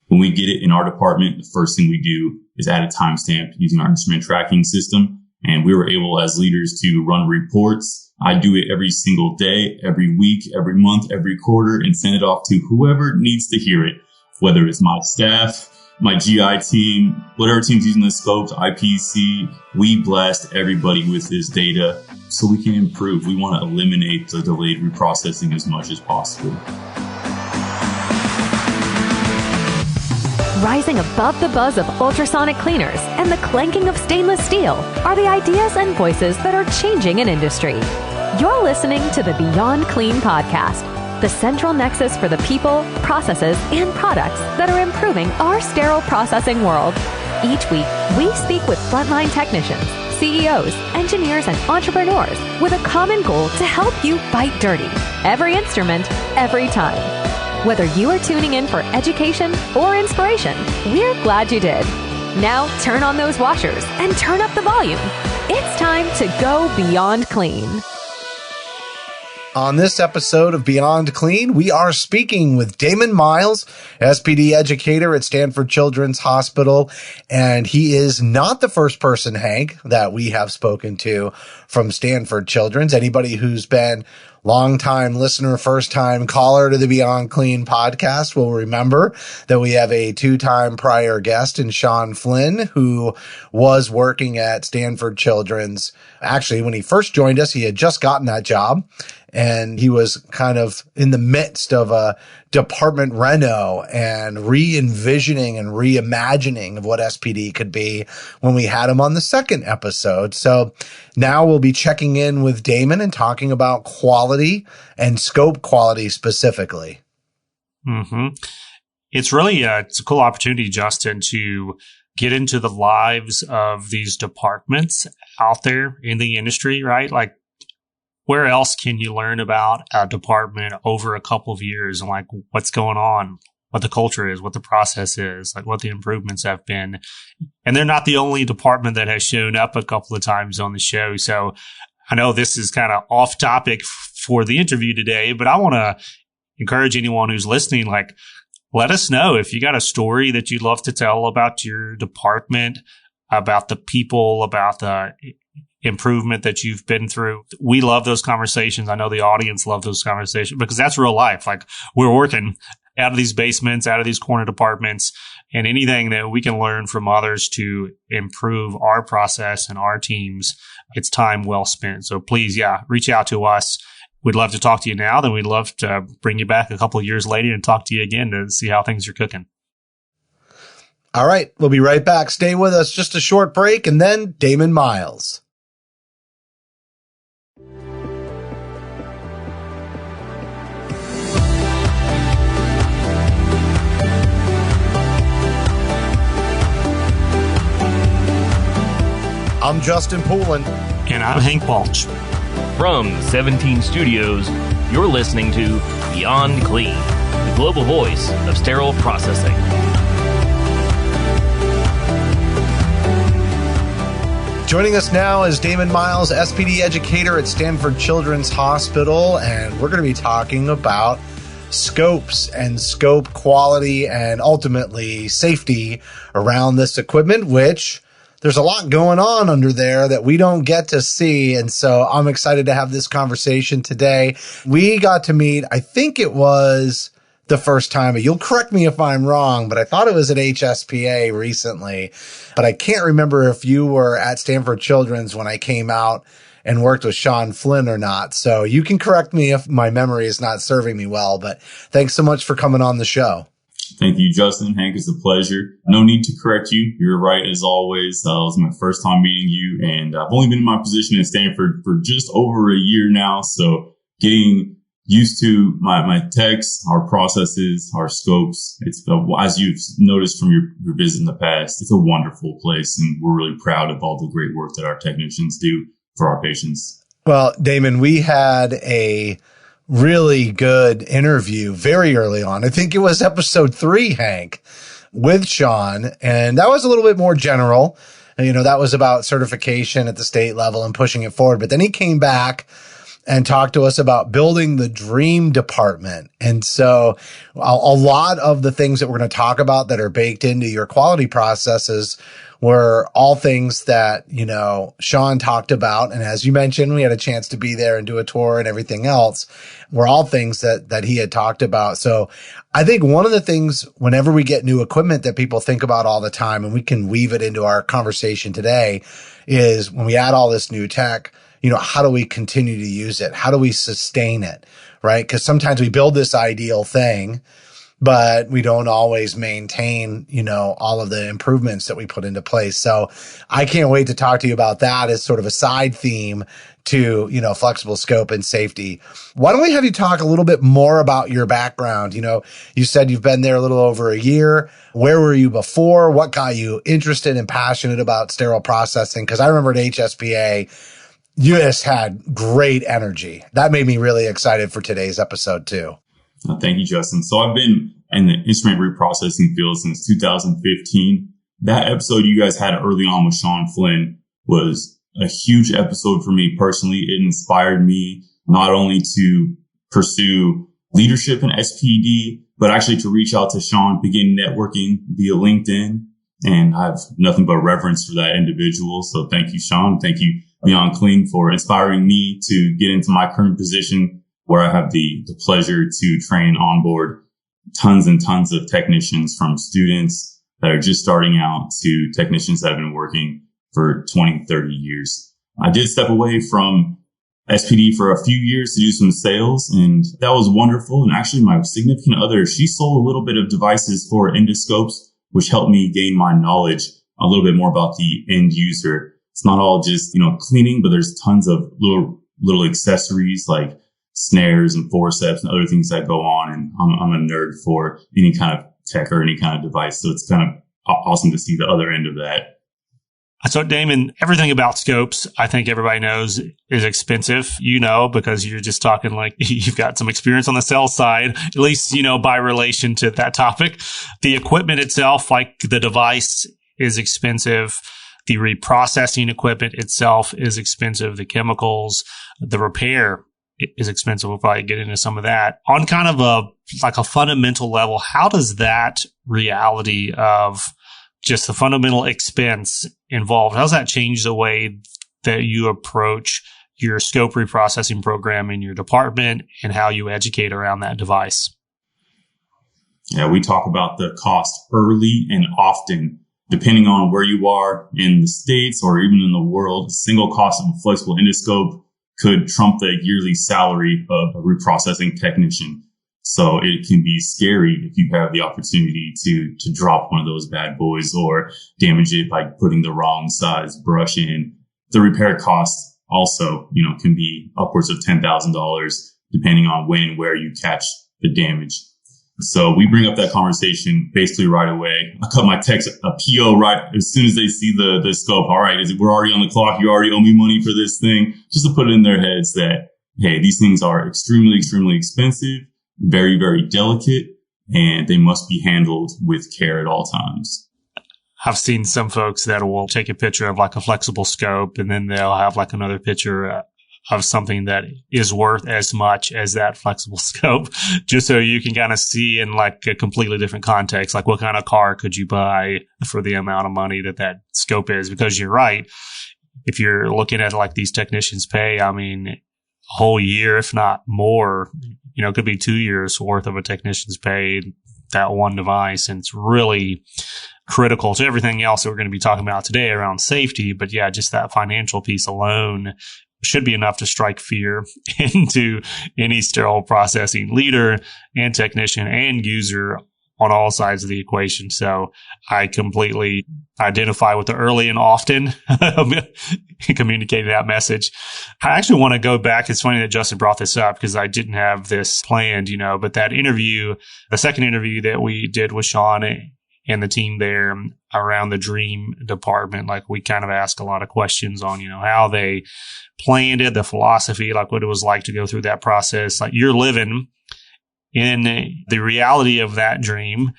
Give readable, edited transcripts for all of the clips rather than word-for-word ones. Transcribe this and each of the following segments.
When we get it in our department, the first thing we do is add a timestamp using our instrument tracking system. And we were able as leaders to run reports. I do it every single day, every week, every month, every quarter, and send it off to whoever needs to hear it, whether it's my staff, my GI team, whatever team's using the scopes, IPC. We blast everybody with this data so we can improve. We want to eliminate the delayed reprocessing as much as possible. Rising above the buzz of ultrasonic cleaners and the clanking of stainless steel are the ideas and voices that are changing an industry. You're listening to the Beyond Clean podcast, the central nexus for the people, processes, and products that are improving our sterile processing world. Each week, we speak with frontline technicians, CEOs, engineers, and entrepreneurs with a common goal to help you fight dirty. Every instrument, every time. Whether you are tuning in for education or inspiration, we're glad you did. Now turn on those washers and turn up the volume. It's time to go Beyond Clean. On this episode of Beyond Clean, we are speaking with Damon Miles, SPD Educator at Stanford Children's Hospital. And he is not the first person, Hank, that we have spoken to from Stanford Children's. Anybody who's been longtime listener, first-time caller to the Beyond Clean podcast will remember that we have a two-time prior guest in Sean Flynn, who was working at Stanford Children's. Actually, when he first joined us, he had just gotten that job, and he was kind of in the midst of a department reno and re-envisioning and reimagining of what SPD could be when we had him on the second episode. So now we'll be checking in with Damon and talking about quality and scope quality specifically. Mm-hmm. It's really it's a cool opportunity, Justin, to get into the lives of these departments out there in the industry, right? Like, where else can you learn about a department over a couple of years and like what's going on, what the culture is, what the process is, like what the improvements have been? And they're not the only department that has shown up a couple of times on the show. So I know this is kind of off topic for the interview today, but I want to encourage anyone who's listening, like, let us know if you got a story that you'd love to tell about your department, about the people, about the improvement that you've been through. We love those conversations. I know the audience love those conversations because that's real life. Like, we're working out of these basements, out of these corner departments, and anything that we can learn from others to improve our process and our teams, it's time well spent. So please, reach out to us. We'd love to talk to you now. Then we'd love to bring you back a couple of years later and talk to you again to see how things are cooking. All right. We'll be right back. Stay with us. Just a short break, and then Damon Miles. I'm Justin Poulin. And I'm Hank Walsh. From 17 Studios, you're listening to Beyond Clean, the global voice of sterile processing. Joining us now is Damon Miles, SPD Educator at Stanford Children's Hospital, and we're going to be talking about scopes and scope quality and ultimately safety around this equipment, which there's a lot going on under there that we don't get to see. And so I'm excited to have this conversation today. We got to meet, I think it was the first time, you'll correct me if I'm wrong, but I thought it was at HSPA recently, but I can't remember if you were at Stanford Children's when I came out and worked with Sean Flynn or not. So you can correct me if my memory is not serving me well, but thanks so much for coming on the show. Thank you, Justin. Hank, it's a pleasure. No need to correct you. You're right, as always. It was my first time meeting you, and I've only been in my position at Stanford for just over a year now. So getting used to my techs, our processes, our scopes. It's, as you've noticed from your visit in the past, it's a wonderful place, and we're really proud of all the great work that our technicians do for our patients. Well, Damon, we had a really good interview very early on. I think it was episode 3, Hank, with Sean. And that was a little bit more general. And, that was about certification at the state level and pushing it forward. But then he came back and talk to us about building the dream department. And so a lot of the things that we're going to talk about that are baked into your quality processes were all things that, Sean talked about. And as you mentioned, we had a chance to be there and do a tour and everything else, were all things that he had talked about. So I think one of the things whenever we get new equipment that people think about all the time, and we can weave it into our conversation today, is when we add all this new tech, how do we continue to use it? How do we sustain it? Right? Because sometimes we build this ideal thing, but we don't always maintain, all of the improvements that we put into place. So I can't wait to talk to you about that as sort of a side theme to, flexible scope and safety. Why don't we have you talk a little bit more about your background? You said you've been there a little over a year. Where were you before? What got you interested and passionate about sterile processing? Because I remember at HSPA, you just had great energy. That made me really excited for today's episode too. Thank you, Justin. So I've been in the instrument reprocessing field since 2015. That episode you guys had early on with Sean Flynn was a huge episode for me personally. It inspired me not only to pursue leadership in SPD, but actually to reach out to Sean, begin networking via LinkedIn. And I have nothing but reverence for that individual. So thank you, Sean. Thank you, Beyond Clean, for inspiring me to get into my current position, where I have the pleasure to train and onboard tons and tons of technicians, from students that are just starting out to technicians that have been working for 20, 30 years. I did step away from SPD for a few years to do some sales, and that was wonderful. And actually my significant other, she sold a little bit of devices for endoscopes, which helped me gain my knowledge a little bit more about the end user. It's not all just, cleaning, but there's tons of little accessories like snares and forceps and other things that go on. And I'm a nerd for any kind of tech or any kind of device. So it's kind of awesome to see the other end of that. So, Damon, everything about scopes, I think everybody knows, is expensive, because you're just talking like you've got some experience on the sales side, at least, by relation to that topic. The equipment itself, like the device, is expensive. The reprocessing equipment itself is expensive. The chemicals, the repair is expensive. We'll probably get into some of that. On kind of a fundamental level, how does that reality of just the fundamental expense involved, how does that change the way that you approach your scope reprocessing program in your department and how you educate around that device? Yeah, we talk about the cost early and often. Depending on where you are in the States or even in the world, the single cost of a flexible endoscope could trump the yearly salary of a reprocessing technician. So it can be scary if you have the opportunity to drop one of those bad boys or damage it by putting the wrong size brush in. The repair cost also, can be upwards of $10,000 depending on when and where you catch the damage. So we bring up that conversation basically right away. I cut my techs a PO right as soon as they see the scope. All right, we're already on the clock. You already owe me money for this thing. Just to put it in their heads that, hey, these things are extremely, extremely expensive, very, very delicate, and they must be handled with care at all times. I've seen some folks that will take a picture of like a flexible scope, and then they'll have like another picture of something that is worth as much as that flexible scope, just so you can kind of see in like a completely different context, like what kind of car could you buy for the amount of money that scope is. Because you're right, if you're looking at like these technicians pay, I mean, a whole year, if not more, it could be 2 years worth of a technician's pay, that one device. And it's really critical to everything else that we're going to be talking about today around safety. But yeah, just that financial piece alone should be enough to strike fear into any sterile processing leader and technician and user on all sides of the equation. So I completely identify with the early and often communicating that message. I actually want to go back. It's funny that Justin brought this up because I didn't have this planned, but that interview, the second interview that we did with Sean and the team there around the dream department, like we kind of asked a lot of questions on, how they planned it, the philosophy, like what it was like to go through that process. Like you're living in the reality of that dream.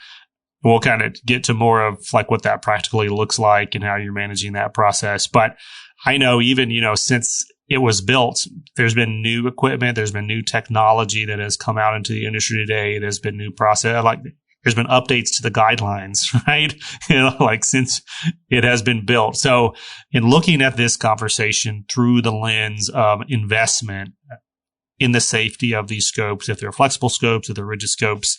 We'll kind of get to more of like what that practically looks like and how you're managing that process. But I know even, since it was built, there's been new equipment, there's been new technology that has come out into the industry today. There's been new process, like there's been updates to the guidelines, right? Like since it has been built. So in looking at this conversation through the lens of investment in the safety of these scopes, if they're flexible scopes, if they're rigid scopes,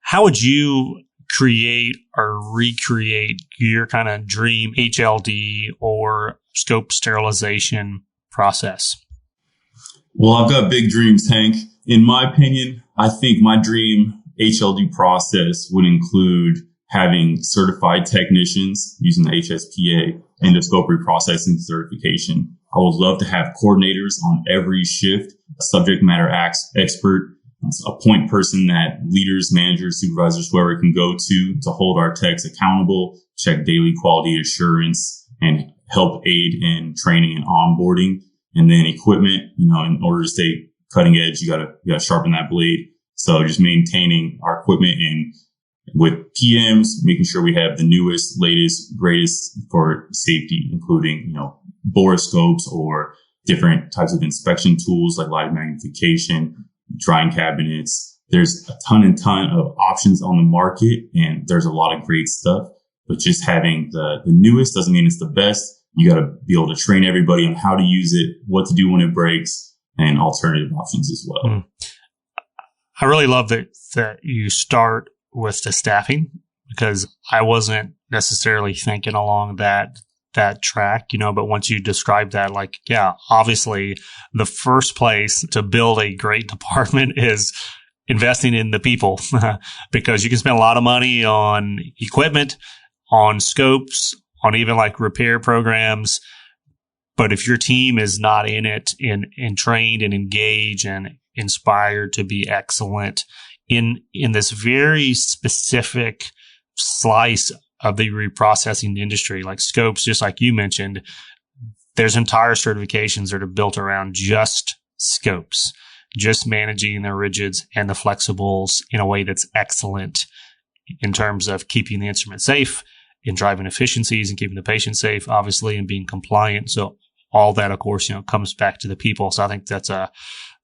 how would you create or recreate your kind of dream HLD or scope sterilization process? Well, I've got big dreams, Hank. In my opinion, I think my dream HLD process would include having certified technicians using the HSPA endoscope reprocessing certification. I would love to have coordinators on every shift, a subject matter expert, a point person that leaders, managers, supervisors, whoever can go to hold our techs accountable, check daily quality assurance, and help aid in training and onboarding. And then equipment, in order to stay cutting edge, you gotta sharpen that blade. So just maintaining our equipment and with PMs, making sure we have the newest, latest, greatest for safety, including, borescopes or different types of inspection tools like light magnification, drying cabinets. There's a ton of options on the market, and there's a lot of great stuff. But just having the newest doesn't mean it's the best. You got to be able to train everybody on how to use it, what to do when it breaks, and alternative options as well. I really love that you start with the staffing, because I wasn't necessarily thinking along that track, but once you describe that, obviously the first place to build a great department is investing in the people, because you can spend a lot of money on equipment, on scopes, on even like repair programs. But if your team is not in it and trained and engaged and inspired to be excellent in this very specific slice of the reprocessing industry, like scopes, just like you mentioned, there's entire certifications that are built around just scopes, just managing the rigids and the flexibles in a way that's excellent in terms of keeping the instrument safe, in driving efficiencies and keeping the patient safe, obviously, and being compliant. So all that, of course, comes back to the people. So I think that's a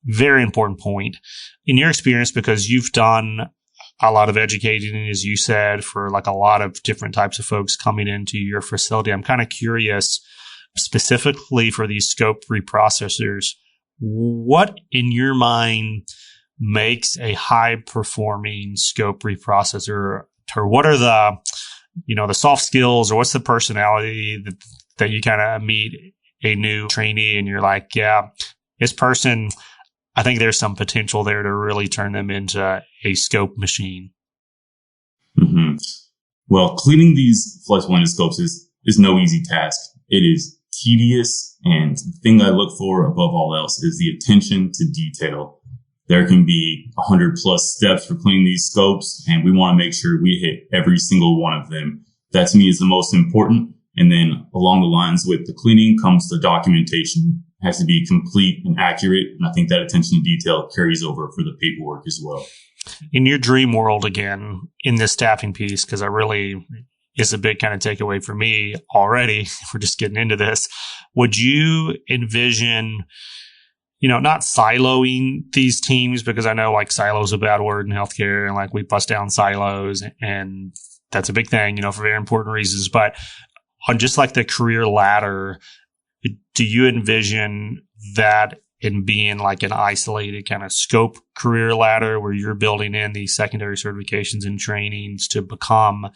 very important point. In your experience, because you've done a lot of educating, as you said, for like a lot of different types of folks coming into your facility, I'm kind of curious, specifically for these scope reprocessors, what in your mind makes a high performing scope reprocessor, or what are the soft skills, or what's the personality that you kind of meet a new trainee and you're like, yeah, this person, I think there's some potential there to really turn them into a scope machine. Mm-hmm. Well, cleaning these flexible endoscopes is no easy task. It is tedious, and the thing I look for above all else is the attention to detail. There can be 100 plus steps for cleaning these scopes, and we want to make sure we hit every single one of them. That to me is the most important. And then along the lines with the cleaning comes the documentation. It has to be complete and accurate. And I think that attention to detail carries over for the paperwork as well. In your dream world, again, in this staffing piece, because is a big kind of takeaway for me already, if we're just getting into this, would you envision, not siloing these teams, because I know like silo is a bad word in healthcare, and like we bust down silos, and that's a big thing, for very important reasons. But on just like the career ladder, do you envision that in being like an isolated kind of scope career ladder where you're building in these secondary certifications and trainings to become,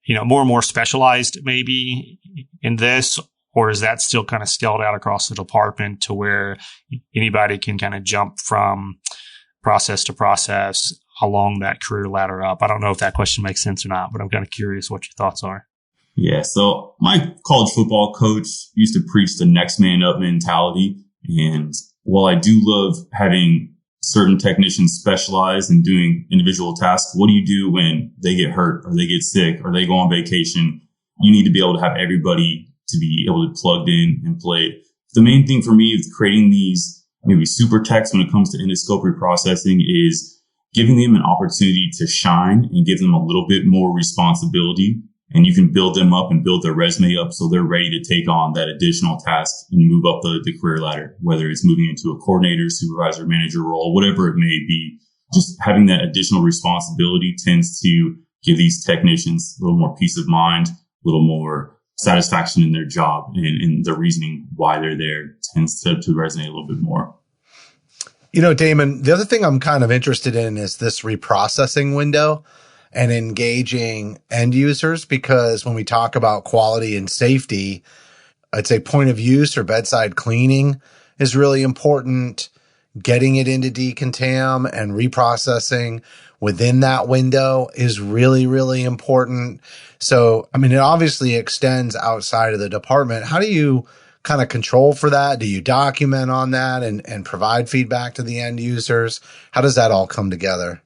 more and more specialized maybe in this? Or is that still kind of scaled out across the department to where anybody can kind of jump from process to process along that career ladder up? I don't know if that question makes sense or not, but I'm kind of curious what your thoughts are. Yeah. So my college football coach used to preach the next man up mentality. And while I do love having certain technicians specialize in doing individual tasks, what do you do when they get hurt or they get sick or they go on vacation? You need to be able to have everybody to be able to plug in and play. The main thing for me is creating these maybe super techs when it comes to endoscope reprocessing is giving them an opportunity to shine and give them a little bit more responsibility. and you can build them up and build their resume up so they're ready to take on that additional task and move up the career ladder, whether it's moving into a coordinator, supervisor, manager role, whatever it may be. Just having that additional responsibility tends to give these technicians a little more peace of mind, a little more satisfaction in their job, and the reasoning why they're there tends to resonate a little bit more. Damon, the other thing I'm kind of interested in is this reprocessing window and engaging end users, because when we talk about quality and safety, I'd say point of use or bedside cleaning is really important. Getting it into decontam and reprocessing within that window is really, really important. So, it obviously extends outside of the department. How do you kind of control for that? Do you document on that and provide feedback to the end users? How does that all come together?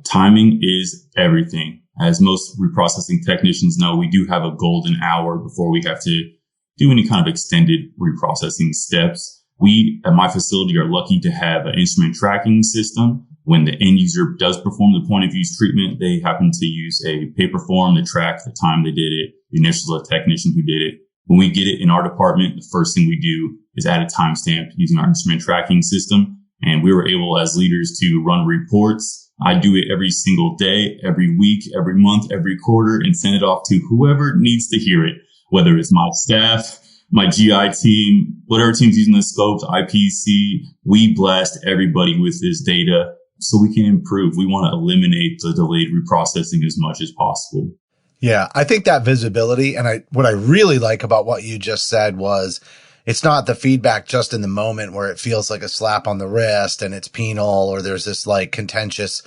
Timing is everything. As most reprocessing technicians know, we do have a golden hour before we have to do any kind of extended reprocessing steps. We at my facility are lucky to have an instrument tracking system. When the end user does perform the point of use treatment, they happen to use a paper form to track the time they did it, the initials of the technician who did it. When we get it in our department, the first thing we do is add a timestamp using our instrument tracking system. And we were able as leaders to run reports. I do it every single day, every week, every month, every quarter, and send it off to whoever needs to hear it, whether it's my staff, my GI team, whatever team's using the scopes, IPC. We blast everybody with this data so we can improve. We want to eliminate the delayed reprocessing as much as possible. Yeah, I think that visibility, and what I really like about what you just said was it's not the feedback just in the moment where it feels like a slap on the wrist and it's penal, or there's this like contentious,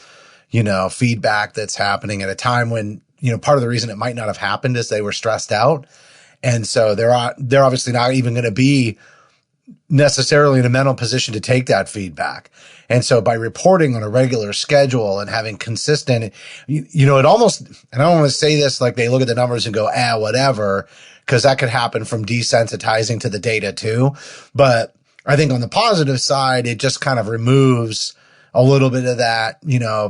feedback that's happening at a time when, part of the reason it might not have happened is they were stressed out. And so they're obviously not even going to be necessarily in a mental position to take that feedback. And so by reporting on a regular schedule and having consistent, it almost, and I don't want to say this like they look at the numbers and go, whatever, because that could happen from desensitizing to the data too. But I think on the positive side, it just kind of removes a little bit of that,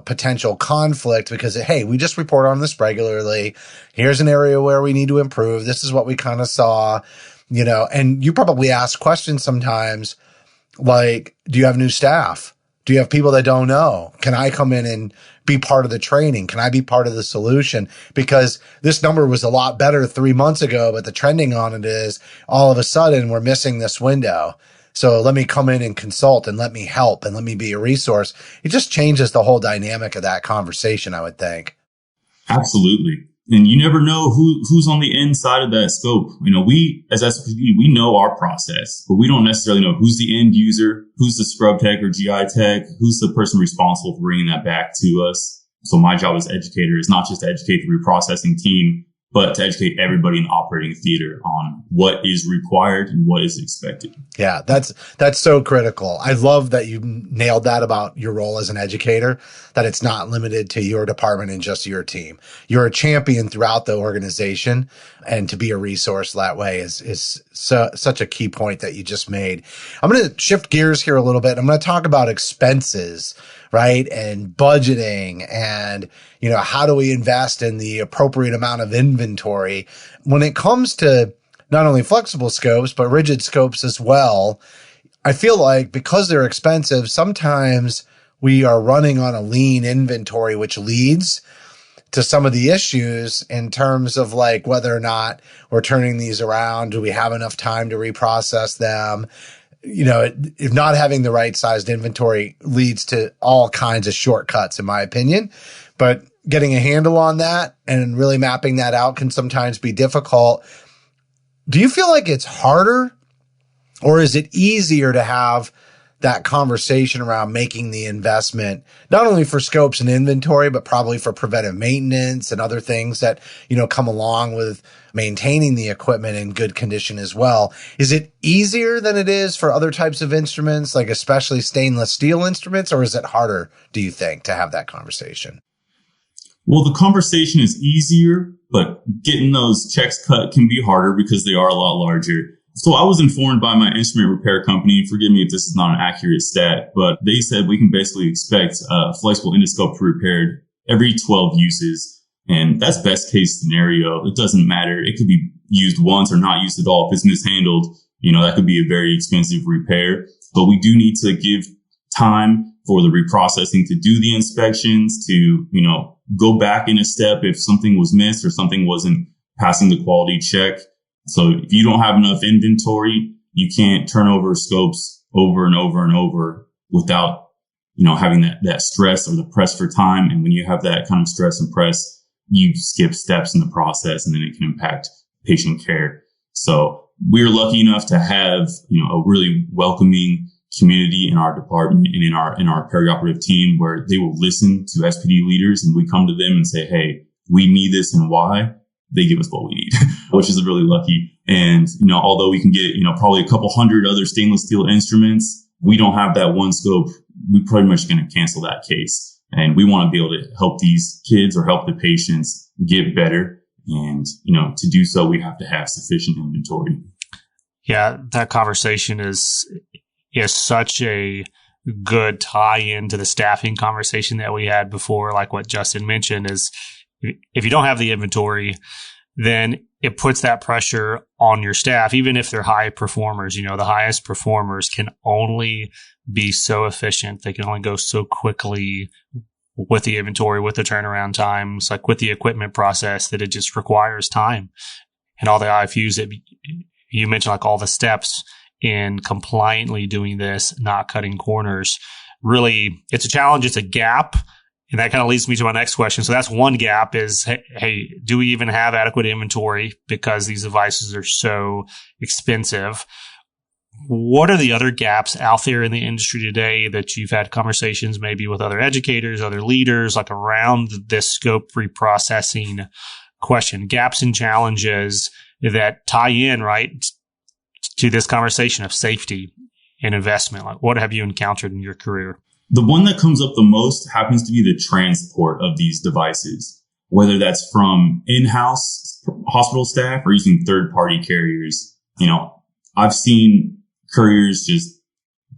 potential conflict, because, hey, we just report on this regularly. Here's an area where we need to improve. This is what we kind of saw, and you probably ask questions sometimes like, do you have new staff? Do you have people that don't know? Can I come in and be part of the training? Can I be part of the solution? Because this number was a lot better 3 months ago, but the trending on it is all of a sudden we're missing this window. So let me come in and consult and let me help and let me be a resource. It just changes the whole dynamic of that conversation, I would think. Absolutely. And you never know who's on the inside of that scope. We as SPD, we know our process, but we don't necessarily know who's the end user, who's the scrub tech or GI tech, who's the person responsible for bringing that back to us. So my job as educator is not just to educate the reprocessing team, but to educate everybody in the operating theater on what is required and what is expected. Yeah, that's so critical. I love that you nailed that about your role as an educator, that it's not limited to your department and just your team. You're a champion throughout the organization, and to be a resource that way is such a key point that you just made. I'm going to shift gears here a little bit. I'm going to talk about expenses, right? And budgeting and, how do we invest in the appropriate amount of inventory when it comes to not only flexible scopes, but rigid scopes as well. I feel like because they're expensive, sometimes we are running on a lean inventory, which leads to some of the issues in terms of like whether or not we're turning these around. Do we have enough time to reprocess them? If not having the right sized inventory leads to all kinds of shortcuts, in my opinion. But getting a handle on that and really mapping that out can sometimes be difficult. Do you feel like it's harder, or is it easier to have that conversation around making the investment, not only for scopes and inventory, but probably for preventive maintenance and other things that, come along with maintaining the equipment in good condition as well? Is it easier than it is for other types of instruments, like especially stainless steel instruments, or is it harder, do you think, to have that conversation? Well, the conversation is easier, but getting those checks cut can be harder because they are a lot larger. So I was informed by my instrument repair company, forgive me if this is not an accurate stat, but they said we can basically expect a flexible endoscope to be repaired every 12 uses. And that's best case scenario. It doesn't matter. It could be used once or not used at all. If it's mishandled, that could be a very expensive repair. But we do need to give time for the reprocessing to do the inspections, to, go back in a step if something was missed or something wasn't passing the quality check. So if you don't have enough inventory, you can't turn over scopes over and over and over without, having that stress or the press for time. And when you have that kind of stress and press, you skip steps in the process, and then it can impact patient care. So we're lucky enough to have, a really welcoming community in our department and in our perioperative team, where they will listen to SPD leaders, and we come to them and say, hey, we need this and why. They give us what we need, which is really lucky. And, although we can get, probably a couple hundred other stainless steel instruments, we don't have that one scope. We're pretty much going to cancel that case. And we want to be able to help these kids or help the patients get better. And, to do so, we have to have sufficient inventory. Yeah, that conversation is such a good tie-in to the staffing conversation that we had before. Like what Justin mentioned is, if you don't have the inventory, then it puts that pressure on your staff, even if they're high performers. The highest performers can only be so efficient. They can only go so quickly with the inventory, with the turnaround times, like with the equipment process, that it just requires time. And all the IFUs that you mentioned, like all the steps in compliantly doing this, not cutting corners, really, it's a challenge. It's a gap. And that kind of leads me to my next question. So that's one gap is, hey, do we even have adequate inventory because these devices are so expensive? What are the other gaps out there in the industry today that you've had conversations maybe with other educators, other leaders, like around this scope reprocessing question? Gaps and challenges that tie in, right, to this conversation of safety and investment. Like, what have you encountered in your career? The one that comes up the most happens to be the transport of these devices, whether that's from in-house hospital staff or using third-party carriers. I've seen couriers just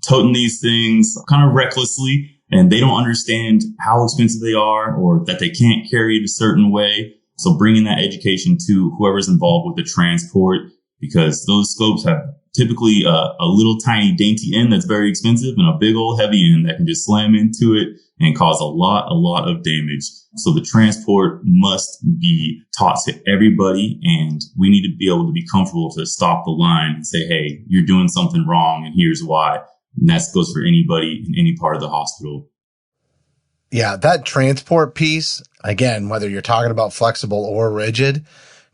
toting these things kind of recklessly, and they don't understand how expensive they are or that they can't carry it a certain way. So bringing that education to whoever's involved with the transport, because those scopes have typically a little tiny dainty end that's very expensive and a big old heavy end that can just slam into it and cause a lot of damage. So the transport must be taught to everybody, and we need to be able to be comfortable to stop the line and say, hey, you're doing something wrong and here's why. And that goes for anybody in any part of the hospital. Yeah, that transport piece, again, whether you're talking about flexible or rigid,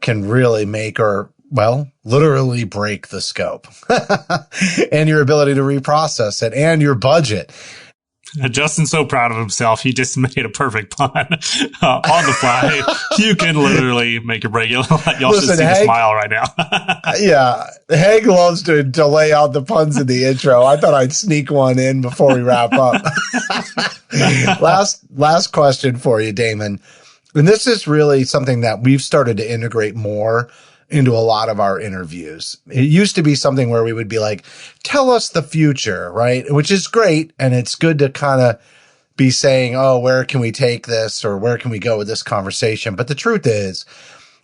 can really make or, literally break the scope and your ability to reprocess it and your budget. Justin's so proud of himself. He just made a perfect pun on the fly. You can literally make or break it. Y'all should see the smile right now. Yeah. Hank loves to lay out the puns in the intro. I thought I'd sneak one in before we wrap up. Last question for you, Damon. And this is really something that we've started to integrate more into a lot of our interviews. It used to be something where we would be like, tell us the future, right? Which is great. And it's good to kind of be saying, oh, where can we take this or where can we go with this conversation? But the truth is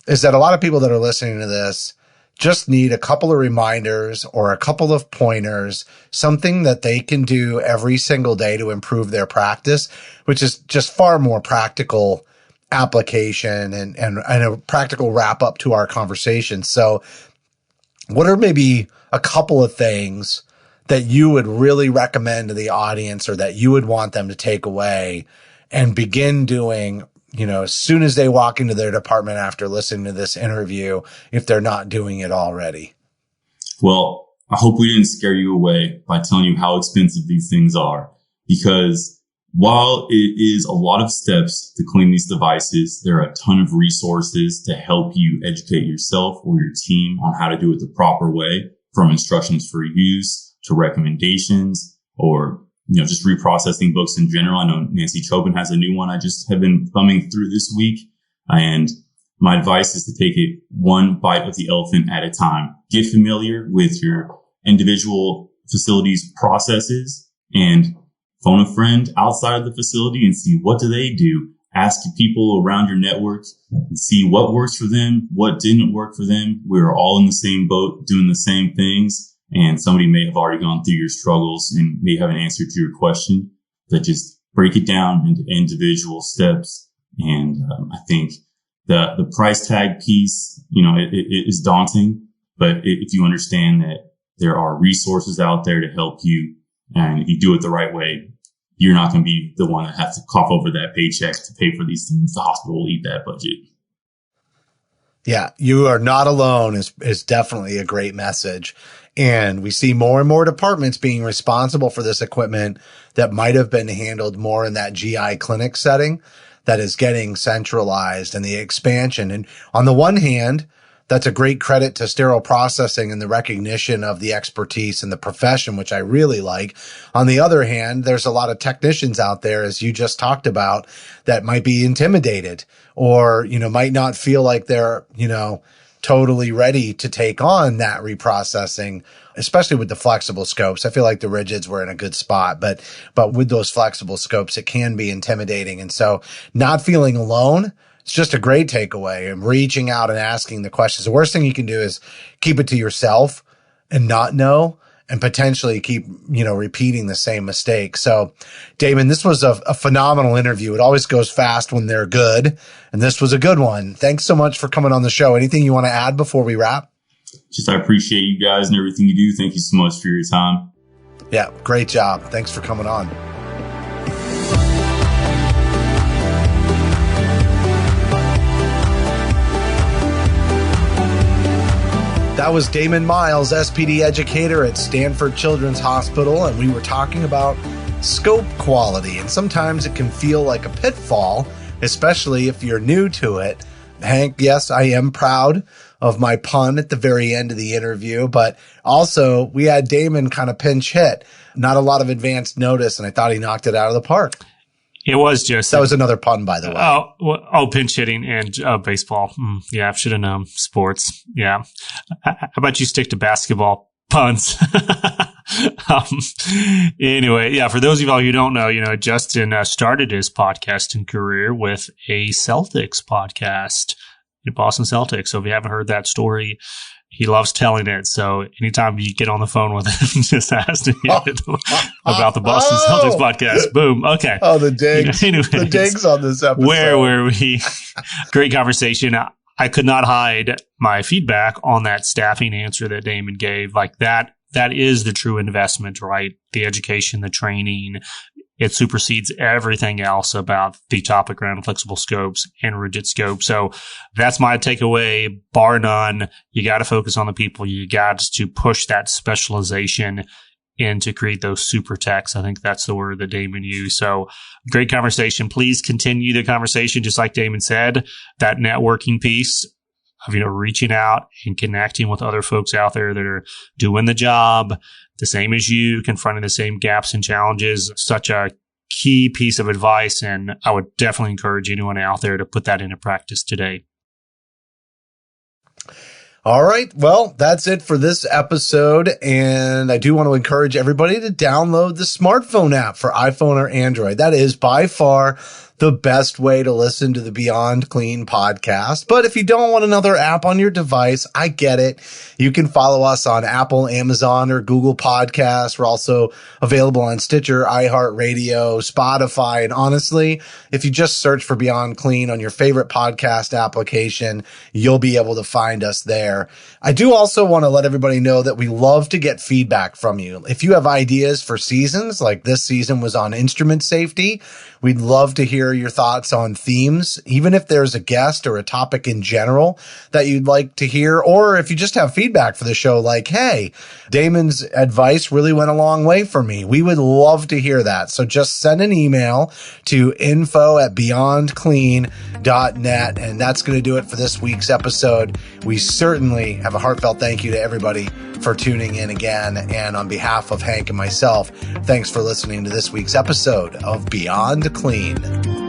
that a lot of people that are listening to this just need a couple of reminders or a couple of pointers, something that they can do every single day to improve their practice, which is just far more practical application and a practical wrap up to our conversation. So what are maybe a couple of things that you would really recommend to the audience or that you would want them to take away and begin doing, as soon as they walk into their department after listening to this interview, if they're not doing it already? Well, I hope we didn't scare you away by telling you how expensive these things are, because while it is a lot of steps to clean these devices, there are a ton of resources to help you educate yourself or your team on how to do it the proper way, from instructions for use to recommendations or, just reprocessing books in general. I know Nancy Chopin has a new one I just have been thumbing through this week. And my advice is to take it one bite of the elephant at a time. Get familiar with your individual facility's processes and phone a friend outside of the facility and see what do they do. ask people around your network and see what works for them, what didn't work for them. We're all in the same boat, doing the same things. And somebody may have already gone through your struggles and may have an answer to your question, but just break it down into individual steps. And I think the price tag piece, it is daunting, but if you understand that there are resources out there to help you, and if you do it the right way, you're not going to be the one that has to cough over that paycheck to pay for these things. The hospital will eat that budget. Yeah, you are not alone is definitely a great message. And we see more and more departments being responsible for this equipment that might have been handled more in that GI clinic setting that is getting centralized, and the expansion. And on the one hand, that's a great credit to sterile processing and the recognition of the expertise in the profession, which I really like. On the other hand, there's a lot of technicians out there, as you just talked about, that might be intimidated or, might not feel like they're, totally ready to take on that reprocessing, especially with the flexible scopes. I feel like the rigids were in a good spot, but with those flexible scopes, it can be intimidating. And so not feeling alone, it's just a great takeaway, and reaching out and asking the questions. The worst thing you can do is keep it to yourself and not know, and potentially keep, repeating the same mistake. So, Damon, this was a phenomenal interview. It always goes fast when they're good, and this was a good one. Thanks so much for coming on the show. Anything you want to add before we wrap? Just, I appreciate you guys and everything you do. Thank you so much for your time. Yeah, great job. Thanks for coming on. That was Damon Miles, SPD Educator at Stanford Children's Hospital, and we were talking about scope quality. And sometimes it can feel like a pitfall, especially if you're new to it. Hank, yes, I am proud of my pun at the very end of the interview, but also we had Damon kind of pinch hit. Not a lot of advanced notice, and I thought he knocked it out of the park. It was just that was another pun, by the way. Pinch hitting and baseball. Yeah, I should have known. Sports. Yeah. How about you stick to basketball puns? Anyway, yeah. For those of y'all who don't know, Justin started his podcasting career with a Celtics podcast, the Boston Celtics. So if you haven't heard that story, he loves telling it. So anytime you get on the phone with him, just ask him about the Boston Celtics podcast. Boom. Okay. Oh, the digs. Anyways, the digs on this episode. Where were we? Great conversation. I could not hide my feedback on that staffing answer that Damon gave. Like that is the true investment, right? The education, the training. It supersedes everything else about the topic around flexible scopes and rigid scopes. So that's my takeaway, bar none. You got to focus on the people. You got to push that specialization in to create those super techs. I think that's the word that Damon used. So great conversation. Please continue the conversation. Just like Damon said, that networking piece of, reaching out and connecting with other folks out there that are doing the job the same as you, confronting the same gaps and challenges. Such a key piece of advice. And I would definitely encourage anyone out there to put that into practice today. All right. Well, that's it for this episode. And I do want to encourage everybody to download the smartphone app for iPhone or Android. That is by far the best way to listen to the Beyond Clean podcast. But if you don't want another app on your device, I get it. You can follow us on Apple, Amazon, or Google Podcasts. We're also available on Stitcher, iHeartRadio, Spotify. And honestly, if you just search for Beyond Clean on your favorite podcast application, you'll be able to find us there. I do also want to let everybody know that we love to get feedback from you. If you have ideas for seasons, like this season was on instrument safety, we'd love to hear your thoughts on themes, even if there's a guest or a topic in general that you'd like to hear, or if you just have feedback for the show, like, hey, Damon's advice really went a long way for me. We would love to hear that. So just send an email to info@beyondclean.net, and that's going to do it for this week's episode. We certainly have a heartfelt thank you to everybody for tuning in again. And on behalf of Hank and myself, thanks for listening to this week's episode of Beyond Clean.